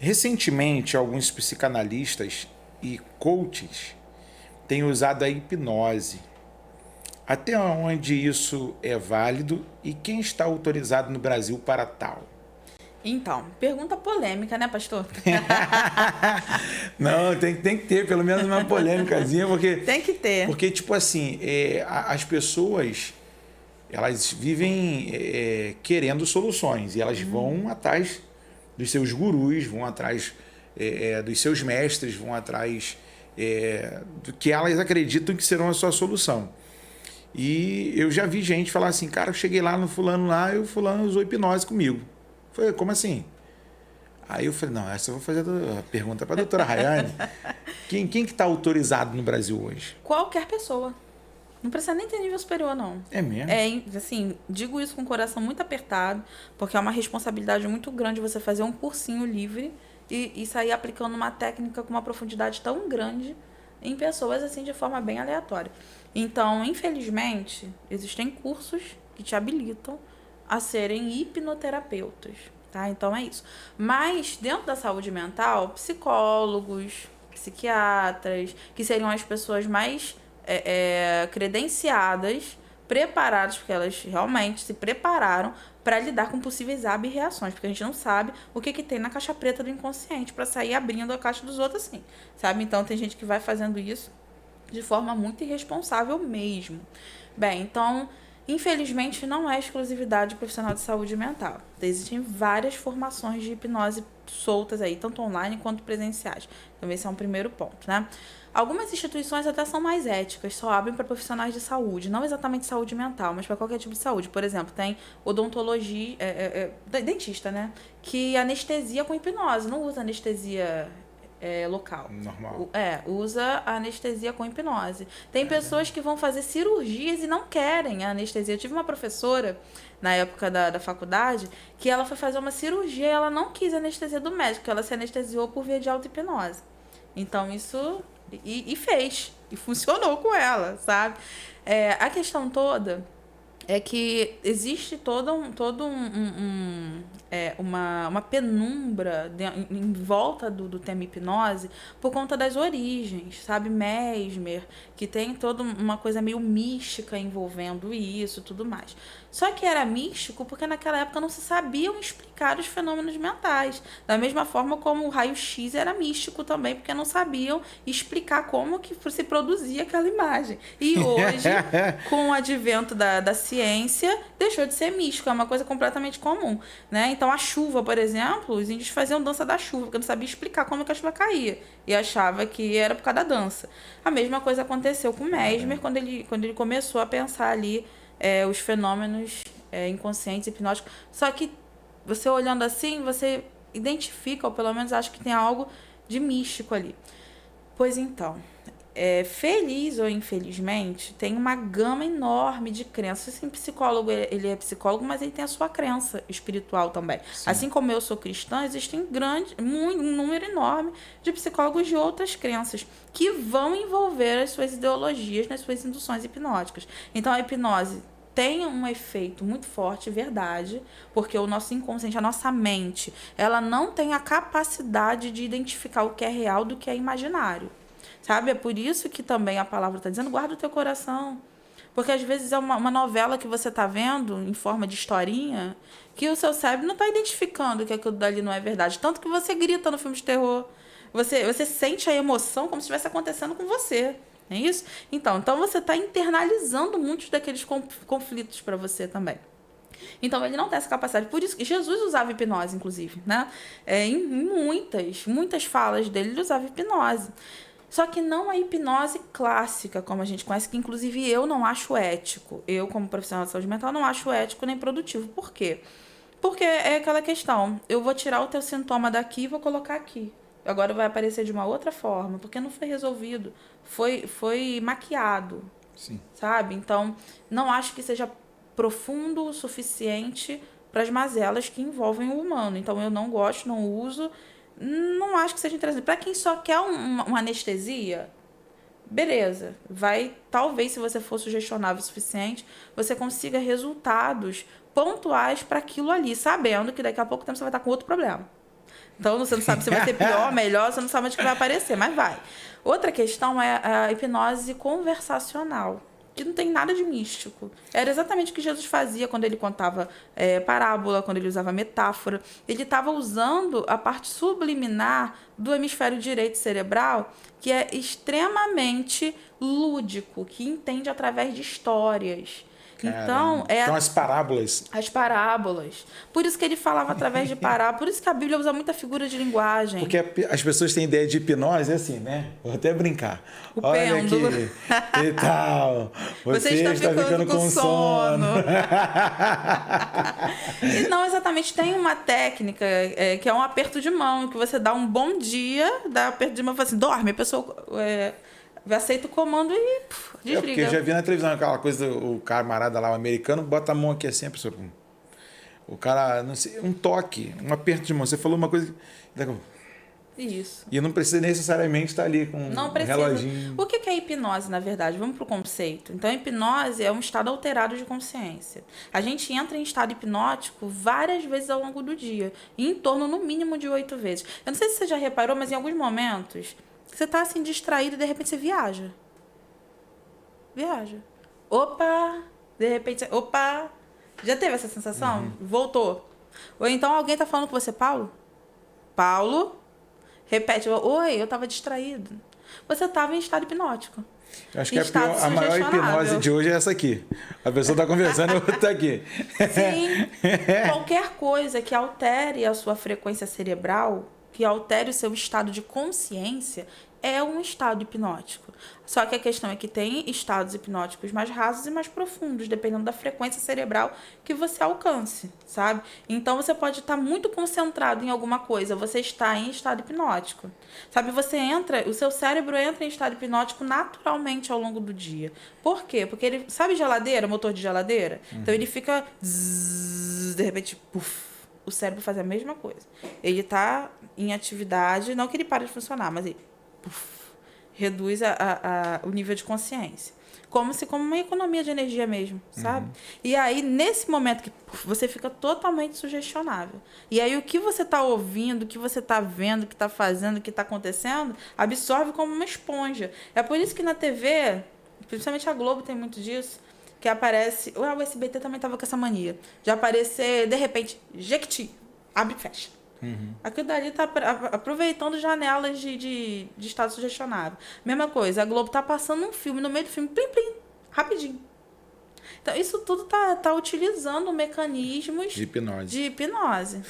Recentemente, alguns psicanalistas e coaches têm usado a hipnose. Até onde isso é válido e quem está autorizado no Brasil para tal? Então, pergunta polêmica, né, pastor? Não, tem que ter pelo menos uma polêmicazinha, Tem que ter. porque tipo assim, as pessoas elas vivem querendo soluções e elas vão atrás dos seus gurus, vão atrás dos seus mestres, vão atrás do que elas acreditam que serão a sua solução. E eu já vi gente falar assim, cara, eu cheguei lá no fulano lá e o fulano usou hipnose comigo. Eu falei, como assim? Aí eu falei, não, essa eu vou fazer a pergunta para a doutora Rayane. Quem que está autorizado no Brasil hoje? Qualquer pessoa. Não precisa nem ter nível superior, não. É mesmo? Assim, digo isso com o coração muito apertado, porque é uma responsabilidade muito grande você fazer um cursinho livre e sair aplicando uma técnica com uma profundidade tão grande em pessoas, assim, de forma bem aleatória. Então, infelizmente, existem cursos que te habilitam a serem hipnoterapeutas, tá? Então, é isso. Mas, dentro da saúde mental, psicólogos, psiquiatras, que seriam as pessoas mais credenciadas, preparadas, porque elas realmente se prepararam para lidar com possíveis ab-reações, porque a gente não sabe o que tem na caixa preta do inconsciente para sair abrindo a caixa dos outros assim, sabe? Então tem gente que vai fazendo isso de forma muito irresponsável mesmo. Bem, então, infelizmente não é exclusividade profissional de saúde mental. Existem várias formações de hipnose soltas aí, tanto online quanto presenciais. Então esse é um primeiro ponto, né? Algumas instituições até são mais éticas, só abrem para profissionais de saúde, não exatamente saúde mental, mas para qualquer tipo de saúde. Por exemplo, tem odontologia, dentista, né? Que anestesia com hipnose, não usa anestesia local. Normal. Usa a anestesia com hipnose. Tem pessoas que vão fazer cirurgias e não querem a anestesia. Eu tive uma professora, na época da faculdade, que ela foi fazer uma cirurgia e ela não quis a anestesia do médico, ela se anestesiou por via de auto-hipnose. Então, isso... E fez. E funcionou com ela, sabe? A questão toda é que existe uma penumbra em volta do tema hipnose por conta das origens, sabe? Mesmer, que tem toda uma coisa meio mística envolvendo isso e tudo mais. Só que era místico porque naquela época não se sabiam explicar os fenômenos mentais. Da mesma forma como o raio-x era místico também, porque não sabiam explicar como que se produzia aquela imagem. E hoje, com o advento da ciência, deixou de ser místico, é uma coisa completamente comum, né? Então a chuva, por exemplo, os índios faziam dança da chuva, porque não sabia explicar como que a chuva caía e achava que era por causa da dança. A mesma coisa aconteceu com Mesmer quando ele começou a pensar ali os fenômenos inconscientes, hipnóticos. Só que você olhando assim, você identifica, ou pelo menos acha que tem algo de místico ali. Pois então, feliz ou infelizmente, tem uma gama enorme de crenças. Assim, psicólogo, ele é psicólogo, mas ele tem a sua crença espiritual também. Sim. Assim como eu sou cristã, existem um número enorme de psicólogos de outras crenças que vão envolver as suas ideologias nas suas induções hipnóticas. Então, a hipnose tem um efeito muito forte, verdade, porque o nosso inconsciente, a nossa mente, ela não tem a capacidade de identificar o que é real do que é imaginário. Sabe? É por isso que também a palavra está dizendo, guarda o teu coração. Porque às vezes é uma novela que você está vendo em forma de historinha que o seu cérebro não está identificando que aquilo dali não é verdade. Tanto que você grita no filme de terror. Você sente a emoção como se estivesse acontecendo com você. É isso? Então você está internalizando muitos daqueles conflitos para você também. Então, ele não tem essa capacidade. Por isso que Jesus usava hipnose, inclusive, né? Em muitas falas dele, ele usava hipnose. Só que não a hipnose clássica, como a gente conhece, que inclusive eu não acho ético. Eu, como profissional de saúde mental, não acho ético nem produtivo. Por quê? Porque é aquela questão, eu vou tirar o teu sintoma daqui e vou colocar aqui. Agora vai aparecer de uma outra forma, porque não foi resolvido. Foi maquiado. Sim. Sabe? Então, não acho que seja profundo o suficiente para as mazelas que envolvem o humano. Então, eu não gosto, não uso... Não acho que seja interessante. Para quem só quer uma anestesia, beleza. Talvez, se você for sugestionável o suficiente, você consiga resultados pontuais para aquilo ali, sabendo que daqui a pouco tempo você vai estar com outro problema. Então você não sabe se vai ser pior, melhor, você não sabe onde que vai aparecer, mas vai. Outra questão é a hipnose conversacional, que não tem nada de místico. Era exatamente o que Jesus fazia quando ele contava parábola, quando ele usava metáfora. Ele estava usando a parte subliminar do hemisfério direito cerebral, que é extremamente lúdico, que entende através de histórias. Então, então, as parábolas. As parábolas. Por isso que ele falava através de parábolas. Por isso que a Bíblia usa muita figura de linguagem. Porque as pessoas têm ideia de hipnose, é assim, né? Vou até brincar. O Olha pêndulo. aqui e tal. Você está ficando com sono. E não, exatamente. Tem uma técnica que é um aperto de mão, que você dá um bom dia, dá aperto de mão e fala assim, dorme. A pessoa aceita o comando e desliga. Porque eu já vi na televisão aquela coisa, o camarada lá, o americano, bota a mão aqui assim, a pessoa... O cara, não sei, um toque, um aperto de mão. Você falou uma coisa... Isso. E não precisa necessariamente estar ali com não um precisa. reloginho. O que é hipnose, na verdade? Vamos para o conceito. Então, a hipnose é um estado alterado de consciência. A gente entra em estado hipnótico várias vezes ao longo do dia, em torno, no mínimo, de 8 vezes. Eu não sei se você já reparou, mas em alguns momentos, você está assim, distraído e de repente você viaja. Opa! De repente, opa! Já teve essa sensação? Voltou. Ou então alguém está falando com você, Paulo? Paulo? Repete, oi, eu estava distraído. Você estava em estado hipnótico. Eu acho que a maior hipnose de hoje é essa aqui. A pessoa está conversando e a outra está aqui. Sim. Qualquer coisa que altere a sua frequência cerebral, que altere o seu estado de consciência, é um estado hipnótico. Só que a questão é que tem estados hipnóticos mais rasos e mais profundos, dependendo da frequência cerebral que você alcance, sabe? Então, você pode estar muito concentrado em alguma coisa, você está em estado hipnótico. Sabe, o seu cérebro entra em estado hipnótico naturalmente ao longo do dia. Por quê? Porque ele, sabe geladeira, motor de geladeira? Então, ele fica, zzz, de repente, puf, o cérebro faz a mesma coisa. Ele está em atividade, não que ele pare de funcionar, mas ele reduz o nível de consciência. Como uma economia de energia mesmo, sabe? E aí, nesse momento que você fica totalmente sugestionável. E aí, o que você está ouvindo, o que você está vendo, o que está fazendo, o que está acontecendo, absorve como uma esponja. É por isso que na TV, principalmente a Globo tem muito disso, que aparece... O SBT também estava com essa mania. De aparecer, de repente, Jequiti, abre e fecha. Aquilo dali está aproveitando janelas de estado sugestionável. Mesma coisa, a Globo está passando um filme, no meio do filme, plim, plim, rapidinho. Então, isso tudo tá utilizando mecanismos de hipnose.